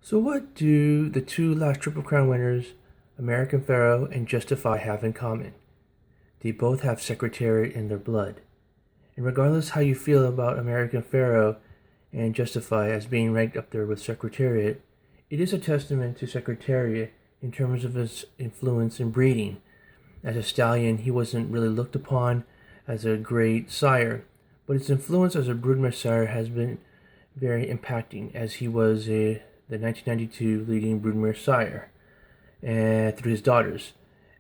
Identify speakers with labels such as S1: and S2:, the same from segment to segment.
S1: So what do the two last Triple Crown winners, American Pharaoh and Justify, have in common? They both have Secretariat in their blood. And regardless how you feel about American Pharaoh and Justify as being ranked up there with Secretariat, it is a testament to Secretariat in terms of his influence in breeding. As a stallion, he wasn't really looked upon as a great sire, but his influence as a broodmare sire has been very impacting, as he was the 1992 leading broodmare sire, and through his daughters.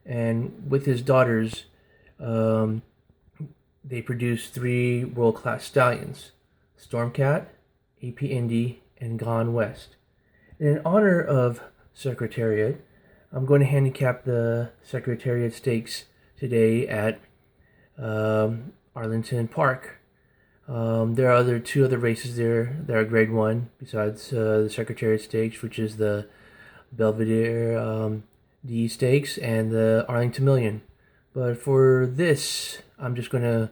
S1: And with his daughters, um, they produced three world-class stallions: Stormcat, AP Indy, and Gone West. And in honor of Secretariat, I'm going to handicap the Secretariat Stakes today at Arlington Park. There are two other races there that are grade 1 besides the Secretariat Stakes, which is the Belvedere D Stakes and the Arlington Million. But for this, I'm just going to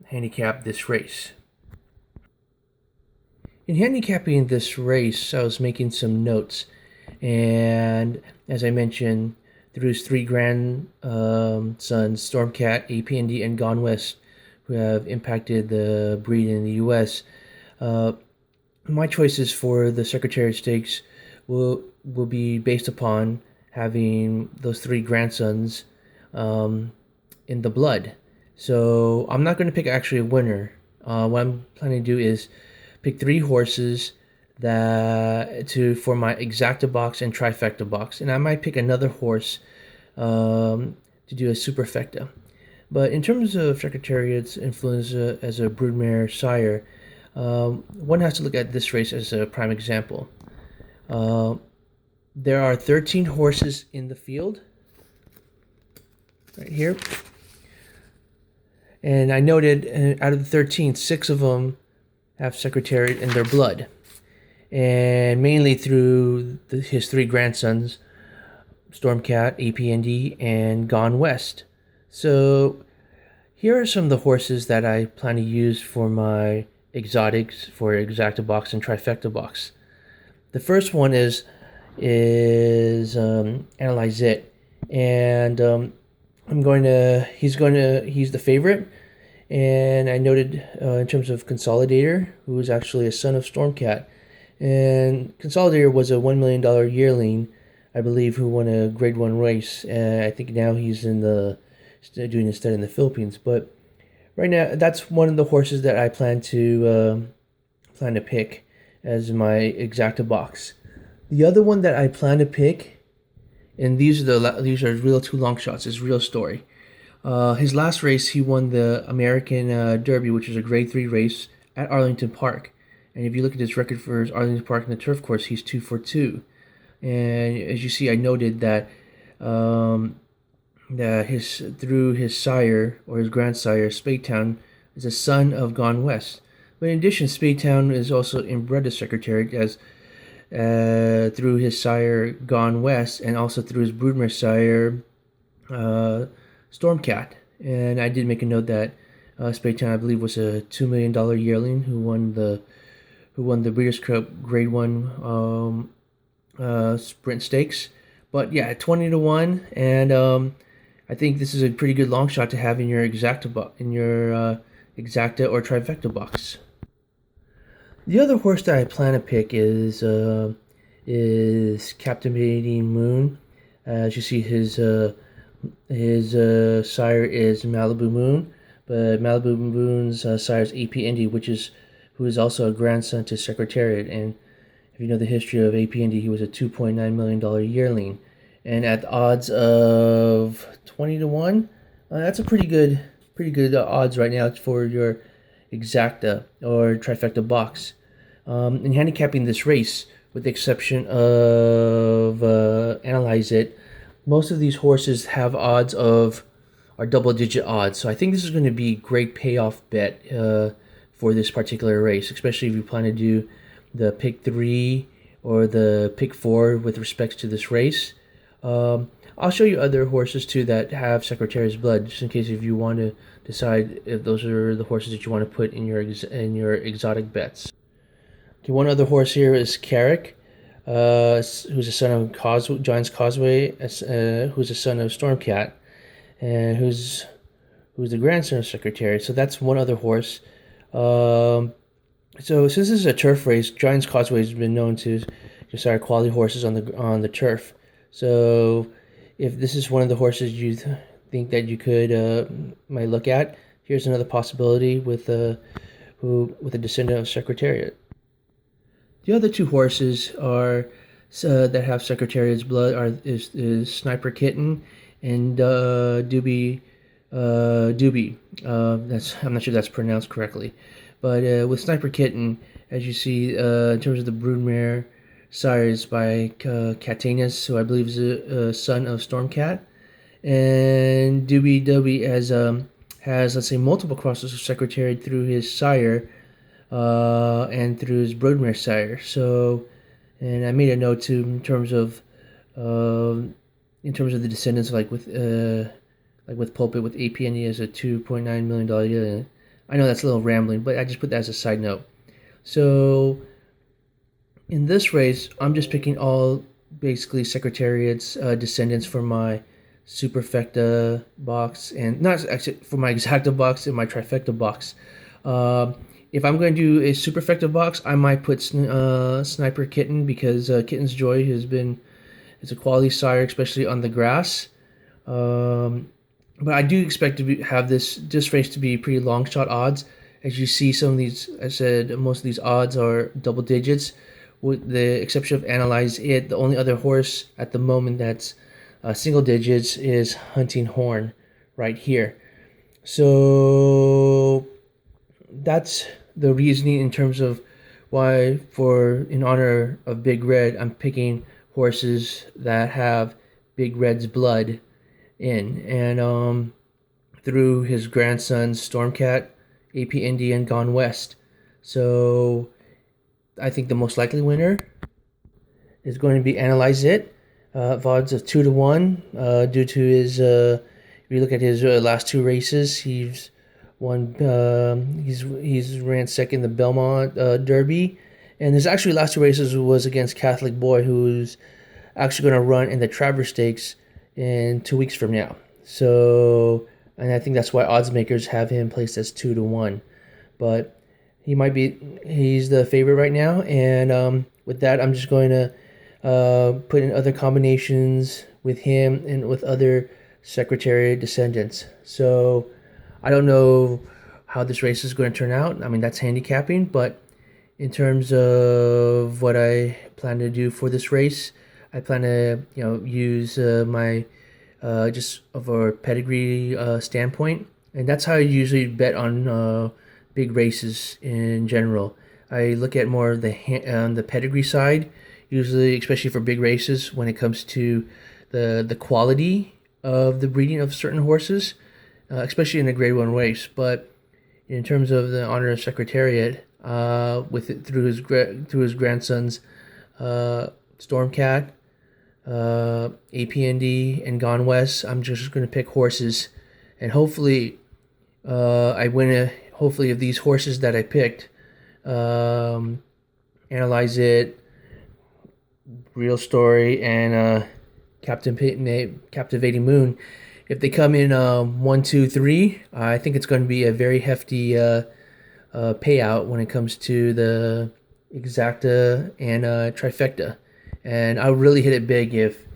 S1: handicap this race. In handicapping this race, I was making some notes, and as I mentioned, through his three grandsons, Stormcat, APND, and Gone West, who have impacted the breed in the U.S., my choices for the Secretariat Stakes will be based upon having those three grandsons in the blood. So I'm not going to pick actually a winner. What I'm planning to do is pick three horses for my exacta box and trifecta box, and I might pick another horse to do a superfecta. But in terms of Secretariat's influence as a broodmare sire, one has to look at this race as a prime example. There are 13 horses in the field, right here. And I noted out of the 13, 6 of them have Secretariat in their blood. And mainly through his three grandsons, Stormcat, APND, and Gone West. So here are some of the horses that I plan to use for my exotics for exacta box and trifecta box. The first one is Analyze It, and he's the favorite, and I noted in terms of Consolidator, who is actually a son of Stormcat, and Consolidator was a $1 million yearling, I believe, who won a grade 1 race. I think now he's doing his study in the Philippines. But right now, that's one of the horses that I plan to pick as my exacta box. The other one that I plan to pick, and these are real two long shots, is Real Story. His last race, he won the American Derby, which is a grade 3 race at Arlington Park. And if you look at his record for his Arlington Park in the turf course, he's 2-for-2. And as you see, I noted that through his sire or his grandsire, Spadetown, is a son of Gone West. But in addition, Spadetown is also inbred to Secretariat as through his sire Gone West, and also through his broodmare sire Stormcat. And I did make a note that Spadetown, I believe, was a $2 million yearling who won the Breeders' Cup Grade 1 sprint stakes. But yeah, 20-1, and I think this is a pretty good long shot to have in your exacta exacta or trifecta box. The other horse that I plan to pick is Captivating Moon. As you see, his sire is Malibu Moon, but Malibu Moon's sire is AP Indy, who is also a grandson to Secretariat. And if you know the history of AP Indy, he was a $2.9 million yearling, and at the odds of 20-1, that's a pretty good odds right now for your exacta or trifecta box. In handicapping this race, with the exception of Analyze It, most of these horses have are double-digit odds. So I think this is going to be a great payoff bet for this particular race, especially if you plan to do the pick 3 or the pick 4 with respects to this race. I'll show you other horses too that have Secretariat's blood, just in case if you want to decide if those are the horses that you want to put in your exotic bets. Okay, one other horse here is Carrick. who's a son of Giant's Causeway, who's a son of Stormcat, and who's the grandson of Secretariat. So that's one other horse. So since this is a turf race, Giant's Causeway has been known to just our quality horses on the turf. So if this is one of the horses you think that you could might look at, here's another possibility with a descendant of Secretariat. The other two horses are that have Secretariat's blood is Sniper Kitten and Doobie. That's I'm not sure that's pronounced correctly, but with Sniper Kitten, as you see, in terms of the broodmare sires by Catanus, who I believe is a son of Stormcat, and Doobie has, let's say, multiple crosses of Secretariat through his sire and through his broodmare sire. So, and I made a note too in terms of the descendants, like with Pulpit with APNE as a $2.9 million deal. I know that's a little rambling, but I just put that as a side note. So in this race, I'm just picking all basically Secretariat's descendants for my superfecta box, and not actually for my exacta box and my trifecta box. If I'm going to do a superfecta box, I might put Sniper Kitten, because Kitten's Joy is a quality sire, especially on the grass. But I do expect to have this race to be pretty long shot odds. As you see, some of these, I said most of these odds are double digits, with the exception of Analyze It. The only other horse at the moment that's single digits is Hunting Horn, right here. So that's the reasoning in terms of why, in honor of Big Red, I'm picking horses that have Big Red's blood in, and through his grandsons Stormcat, AP Indy, and Gone West. So I think the most likely winner is going to be Analyze It. Odds of 2-1, due to his. If you look at his last two races, he's won. He's ran second in the Belmont Derby, and his actually last two races was against Catholic Boy, who's actually going to run in the Travers Stakes in 2 weeks from now. So, and I think that's why odds makers have him placed as 2-1. But he's the favorite right now. And with that, I'm just going to put in other combinations with him and with other Secretariat descendants. So I don't know how this race is going to turn out. I mean, that's handicapping, but in terms of what I plan to do for this race, I plan to use my just of a pedigree standpoint, and that's how I usually bet on big races in general. I look at more of the pedigree side, usually, especially for big races, when it comes to the quality of the breeding of certain horses, especially in a Grade 1 race. But in terms of the honor of Secretariat, through his grandsons, Stormcat, APND, and Gone West, I'm just going to pick horses, and hopefully I win. Hopefully, of these horses that I picked, Analyze It, Real Story, and Captivating Moon, if they come in 1, 2, 3, I think it's going to be a very hefty payout when it comes to the exacta and trifecta. And I would really hit it big if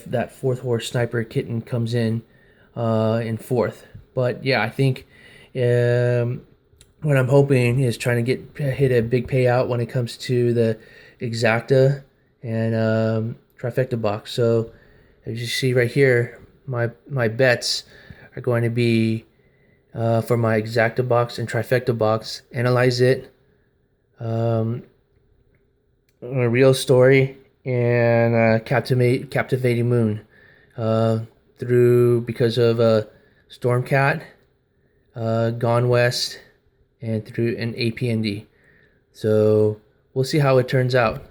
S1: that fourth horse, Sniper Kitten, comes in fourth. But yeah, I think what I'm hoping is trying to hit a big payout when it comes to the exacta and trifecta box. So as you see right here, my bets are going to be for my exacta box and trifecta box: Analyze It, A Real Story, and Captivating Moon, because of Stormcat, Gone West, and APND. So we'll see how it turns out.